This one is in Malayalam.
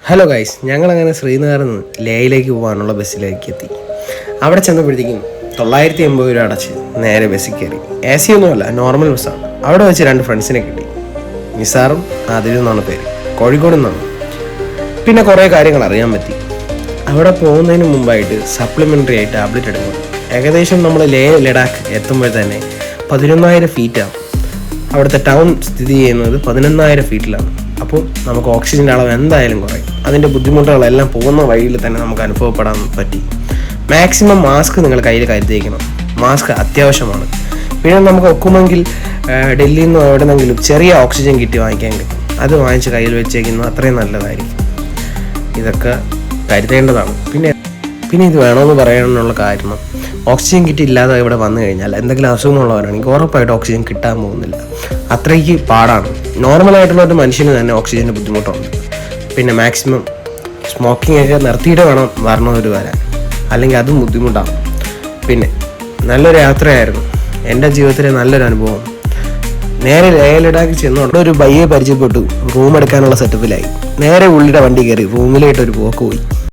ഹലോ ഗൈസ്, ഞങ്ങളങ്ങനെ ശ്രീനഗറിൽ നിന്ന് ലേയിലേക്ക് പോകാനുള്ള ബസ്സിലേക്ക് എത്തി. അവിടെ ചെന്നപ്പോഴത്തേക്കും 980 രൂപ അടച്ച് നേരെ ബസ്സിൽ കയറി. എ സി ഒന്നുമല്ല, നോർമൽ ബസ്സാണ്. അവിടെ വെച്ച് 2 ഫ്രണ്ട്സിനെ കിട്ടി. നിസാറും ആദിലും എന്നാണ് പേര്, കോഴിക്കോട് നിന്നാണ്. പിന്നെ കുറേ കാര്യങ്ങൾ അറിയാൻ പറ്റി. അവിടെ പോകുന്നതിന് മുമ്പായിട്ട് സപ്ലിമെൻ്ററി ആയി ടാബ്ലറ്റ് എടുക്കണം. ഏകദേശം നമ്മൾ ലഡാക്ക് എത്തുമ്പോൾ തന്നെ 11,000 ഫീറ്റാണ്. അവിടുത്തെ ടൗൺ സ്ഥിതി ചെയ്യുന്നത് 11,000 ഫീറ്റിലാണ്. അപ്പോൾ നമുക്ക് ഓക്സിജൻ്റെ അളവ് എന്തായാലും കുറയും. അതിൻ്റെ ബുദ്ധിമുട്ടുകളെല്ലാം പോകുന്ന വഴിയിൽ തന്നെ നമുക്ക് അനുഭവപ്പെടാൻ പറ്റി. മാക്സിമം മാസ്ക് നിങ്ങൾ കയ്യിൽ കരുതിയിരിക്കണം. മാസ്ക് അത്യാവശ്യമാണ്. പിന്നെ നമുക്ക് ഒക്കുമെങ്കിൽ ഡൽഹിയിൽ നിന്ന് എവിടെന്നെങ്കിലും ചെറിയ ഓക്സിജൻ കിറ്റ് വാങ്ങിക്കാൻ കിട്ടും. അത് വാങ്ങിച്ച് കയ്യിൽ വെച്ചേക്കുന്നത് അത്രയും നല്ലതായിരിക്കും. ഇതൊക്കെ കരുതേണ്ടതാണ്. പിന്നെ ഇത് വേണമെന്ന് പറയാനുള്ള കാരണം, ഓക്സിജൻ കിറ്റ് ഇല്ലാതെ ഇവിടെ വന്നു കഴിഞ്ഞാൽ എന്തെങ്കിലും അസുഖമുള്ളവരാണെങ്കിൽ ഉറപ്പായിട്ട് ഓക്സിജൻ കിട്ടാൻ പോകുന്നില്ല. അത്രയ്ക്ക് പാടാണ്. നോർമലായിട്ടുള്ള ഒരു മനുഷ്യന് തന്നെ ഓക്സിജൻ്റെ ബുദ്ധിമുട്ടുണ്ട്. പിന്നെ മാക്സിമം സ്മോക്കിംഗ് ഒക്കെ നിർത്തിയിട്ട് വേണം വരണവർ വരാൻ, അല്ലെങ്കിൽ അതും ബുദ്ധിമുട്ടാണ്. പിന്നെ നല്ലൊരു യാത്രയായിരുന്നു, എൻ്റെ ജീവിതത്തിലെ നല്ലൊരു അനുഭവം. നേരെ ലഡാക്ക് ചെന്ന് അവിടെ ഒരു ബയ്യെ പരിചയപ്പെട്ടു. റൂം എടുക്കാനുള്ള സെറ്റപ്പിലായി. നേരെ ഉള്ളിയുടെ വണ്ടി കയറി റൂമിലായിട്ടൊരു പോക്ക് പോയി.